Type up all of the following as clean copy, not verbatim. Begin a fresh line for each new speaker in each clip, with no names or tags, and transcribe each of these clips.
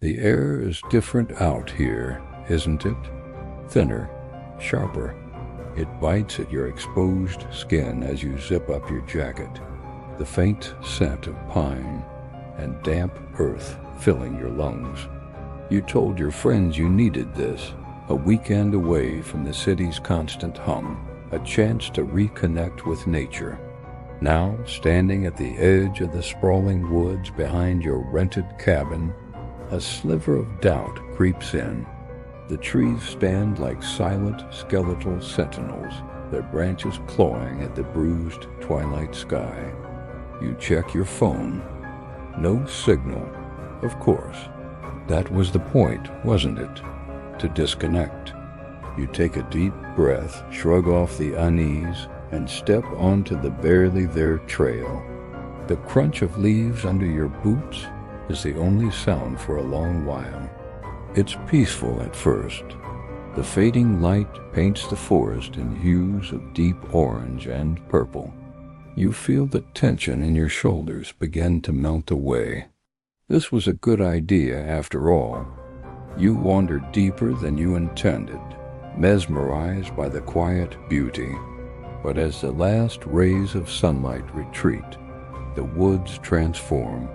The air is different out here, isn't it? Thinner, sharper. It bites at your exposed skin as you zip up your jacket. The faint scent of pine and damp earth filling your lungs. You told your friends you needed this, a weekend away from the city's constant hum, a chance to reconnect with nature. Now, standing at the edge of the sprawling woods behind your rented cabin, a sliver of doubt creeps in. The trees stand like silent, skeletal sentinels, their branches clawing at the bruised twilight sky. You check your phone. No signal. Of course. That was the point, wasn't it? To disconnect. You take a deep breath, shrug off the unease, and step onto the barely there trail. The crunch of leaves under your boots is the only sound for a long while. It's peaceful at first. The fading light paints the forest in hues of deep orange and purple. You feel the tension in your shoulders begin to melt away. This was a good idea after all. You wandered deeper than you intended, mesmerized by the quiet beauty. But as the last rays of sunlight retreat, the woods transform.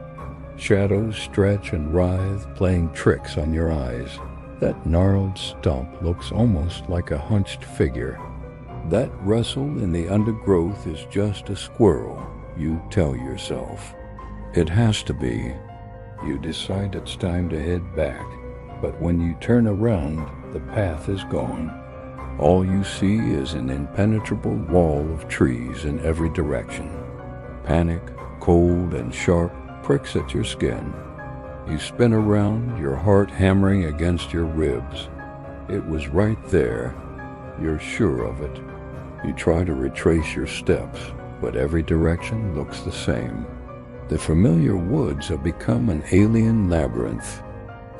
Shadows stretch and writhe, playing tricks on your eyes. That gnarled stump looks almost like a hunched figure. That rustle in the undergrowth is just a squirrel, you tell yourself. It has to be. You decide it's time to head back, but when you turn around, the path is gone. All you see is an impenetrable wall of trees in every direction. Panic, cold and sharp, pricks at your skin. You spin around, your heart hammering against your ribs. It was right there. You're sure of it. You try to retrace your steps, but every direction looks the same. The familiar woods have become an alien labyrinth.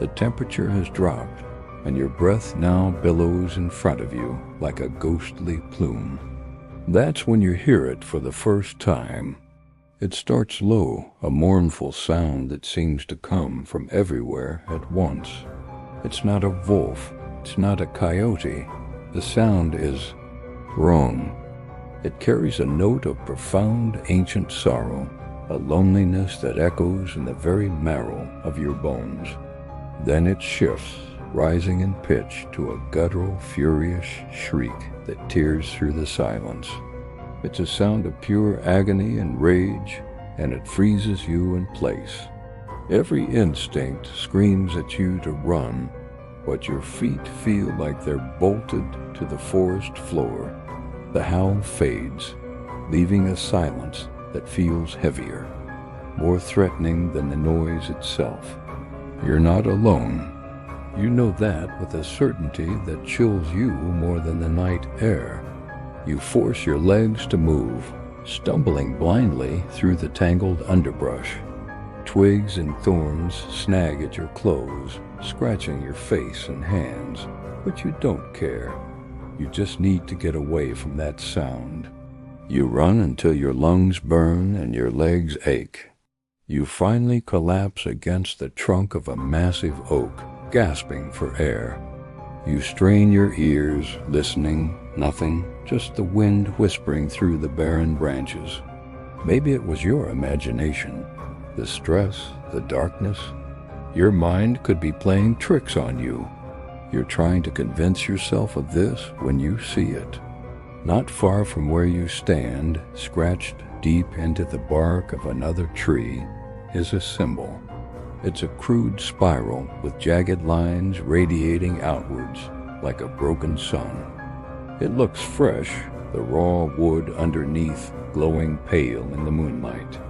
The temperature has dropped, and your breath now billows in front of you like a ghostly plume. That's when you hear it for the first time. It starts low, a mournful sound that seems to come from everywhere at once. It's not a wolf, it's not a coyote. The sound is wrong. It carries a note of profound ancient sorrow, a loneliness that echoes in the very marrow of your bones. Then it shifts, rising in pitch to a guttural, furious shriek that tears through the silence. It's a sound of pure agony and rage, and it freezes you in place. Every instinct screams at you to run, but your feet feel like they're bolted to the forest floor. The howl fades, leaving a silence that feels heavier, more threatening than the noise itself. You're not alone. You know that with a certainty that chills you more than the night air. You force your legs to move, stumbling blindly through the tangled underbrush. Twigs and thorns snag at your clothes, scratching your face and hands, but you don't care. You just need to get away from that sound. You run until your lungs burn and your legs ache. You finally collapse against the trunk of a massive oak, gasping for air. You strain your ears, listening, nothing, just the wind whispering through the barren branches. Maybe it was your imagination, the stress, the darkness. Your mind could be playing tricks on you. You're trying to convince yourself of this when you see it. Not far from where you stand, scratched deep into the bark of another tree, is a symbol. It's a crude spiral with jagged lines radiating outwards like a broken sun. It looks fresh, the raw wood underneath glowing pale in the moonlight.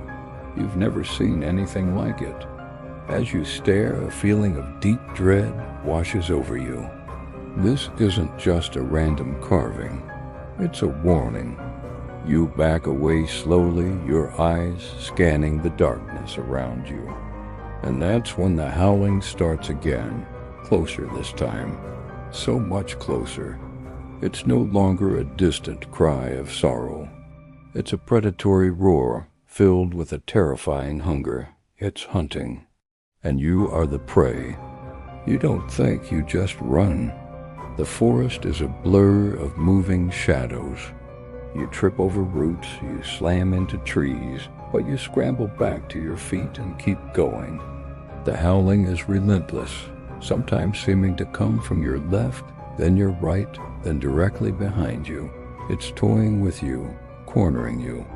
You've never seen anything like it. As you stare, a feeling of deep dread washes over you. This isn't just a random carving. It's a warning. You back away slowly, your eyes scanning the darkness around you. And that's when the howling starts again, closer this time. So much closer. It's no longer a distant cry of sorrow. It's a predatory roar filled with a terrifying hunger. It's hunting. and you are the prey. You don't think, you just run. The forest is a blur of moving shadows. You trip over roots, you slam into trees, but you scramble back to your feet and keep going. The howling is relentless, sometimes seeming to come from your left, then your right, then directly behind you. It's toying with you, cornering you.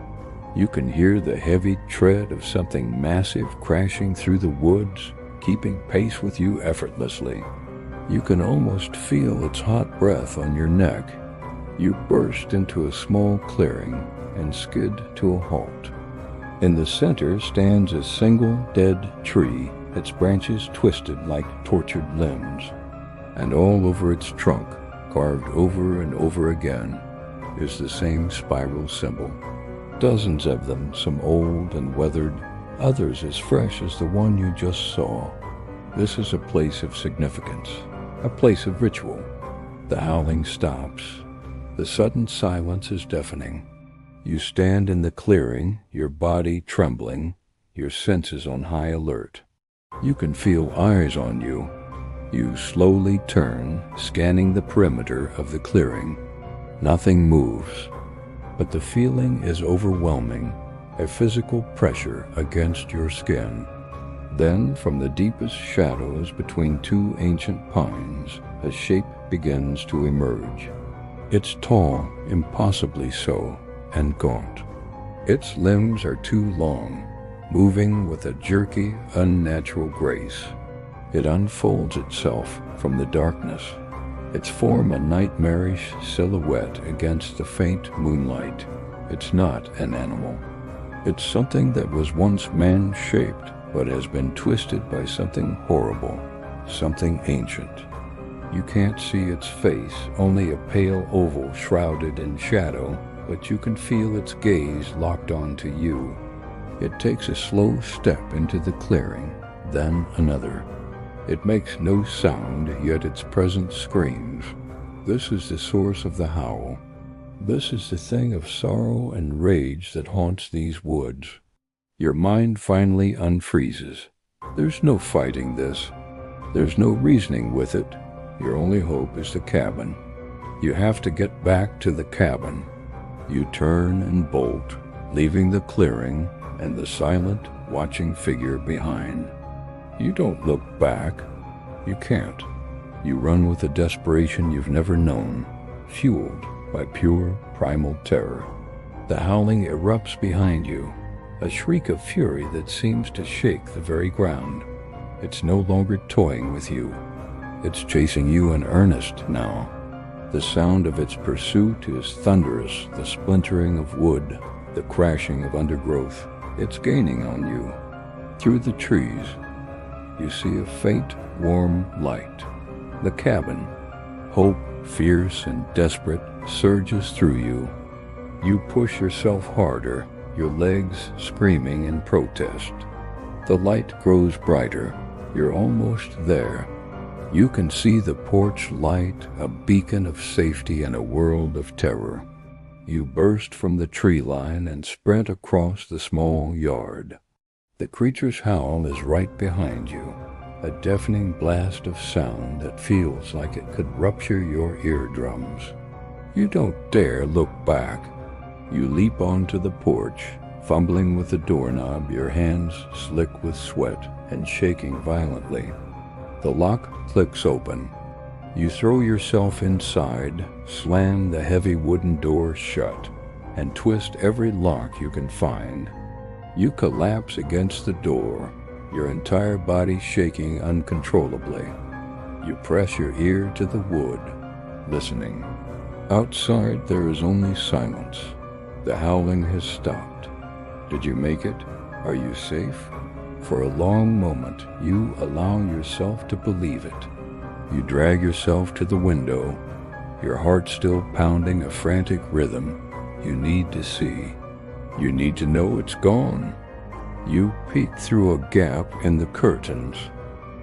You can hear the heavy tread of something massive crashing through the woods, keeping pace with you effortlessly. You can almost feel its hot breath on your neck. You burst into a small clearing and skid to a halt. In the center stands a single dead tree, its branches twisted like tortured limbs, and all over its trunk, carved over and over again, is the same spiral symbol. Dozens of them, some old and weathered, others as fresh as the one you just saw. This is a place of significance, a place of ritual. The howling stops. The sudden silence is deafening. You stand in the clearing, your body trembling, your senses on high alert. You can feel eyes on you. You slowly turn, scanning the perimeter of the clearing. Nothing moves, but the feeling is overwhelming, a physical pressure against your skin. Then, from the deepest shadows between two ancient pines, a shape begins to emerge. It's tall, impossibly so, and gaunt. Its limbs are too long, moving with a jerky, unnatural grace. It unfolds itself from the darkness, its form a nightmarish silhouette against the faint moonlight. It's not an animal. It's something that was once man-shaped, but has been twisted by something horrible, something ancient. You can't see its face, only a pale oval shrouded in shadow, but you can feel its gaze locked onto you. It takes a slow step into the clearing, then another. It makes no sound, yet its presence screams. This is the source of the howl. This is the thing of sorrow and rage that haunts these woods. Your mind finally unfreezes. There's no fighting this. There's no reasoning with it. Your only hope is the cabin. You have to get back to the cabin. You turn and bolt, leaving the clearing and the silent, watching figure behind. You don't look back. You can't. You run with a desperation you've never known, fueled by pure, primal terror. The howling erupts behind you, a shriek of fury that seems to shake the very ground. It's no longer toying with you. It's chasing you in earnest now. The sound of its pursuit is thunderous, the splintering of wood, the crashing of undergrowth. It's gaining on you. Through the trees, you see a faint, warm light. The cabin, hope, fierce and desperate, surges through you. You push yourself harder, your legs screaming in protest. The light grows brighter. You're almost there. You can see the porch light, a beacon of safety in a world of terror. You burst from the tree line and sprint across the small yard. The creature's howl is right behind you, a deafening blast of sound that feels like it could rupture your eardrums. You don't dare look back. You leap onto the porch, fumbling with the doorknob, your hands slick with sweat and shaking violently. The lock clicks open. You throw yourself inside, slam the heavy wooden door shut, and twist every lock you can find. You collapse against the door, your entire body shaking uncontrollably. You press your ear to the wood, listening. Outside there is only silence. The howling has stopped. Did you make it? Are you safe? For a long moment, you allow yourself to believe it. You drag yourself to the window, your heart still pounding a frantic rhythm. You need to see. You need to know it's gone. You peek through a gap in the curtains.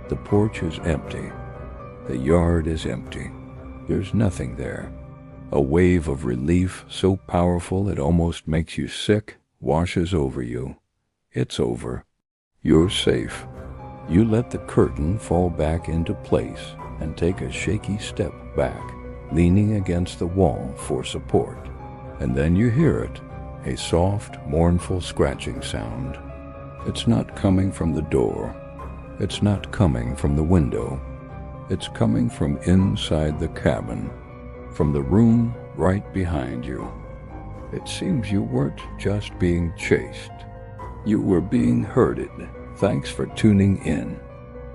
The porch is empty. The yard is empty. There's nothing there. A wave of relief so powerful it almost makes you sick washes over you. It's over. You're safe. You let the curtain fall back into place and take a shaky step back, leaning against the wall for support. And then you hear it, a soft, mournful scratching sound. It's not coming from the door. It's not coming from the window. It's coming from inside the cabin, from the room right behind you. It seems you weren't just being chased. You were being herded. Thanks for tuning in.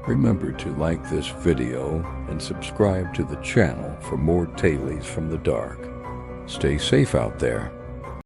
Remember to like this video and subscribe to the channel for more tales from the dark. Stay safe out there.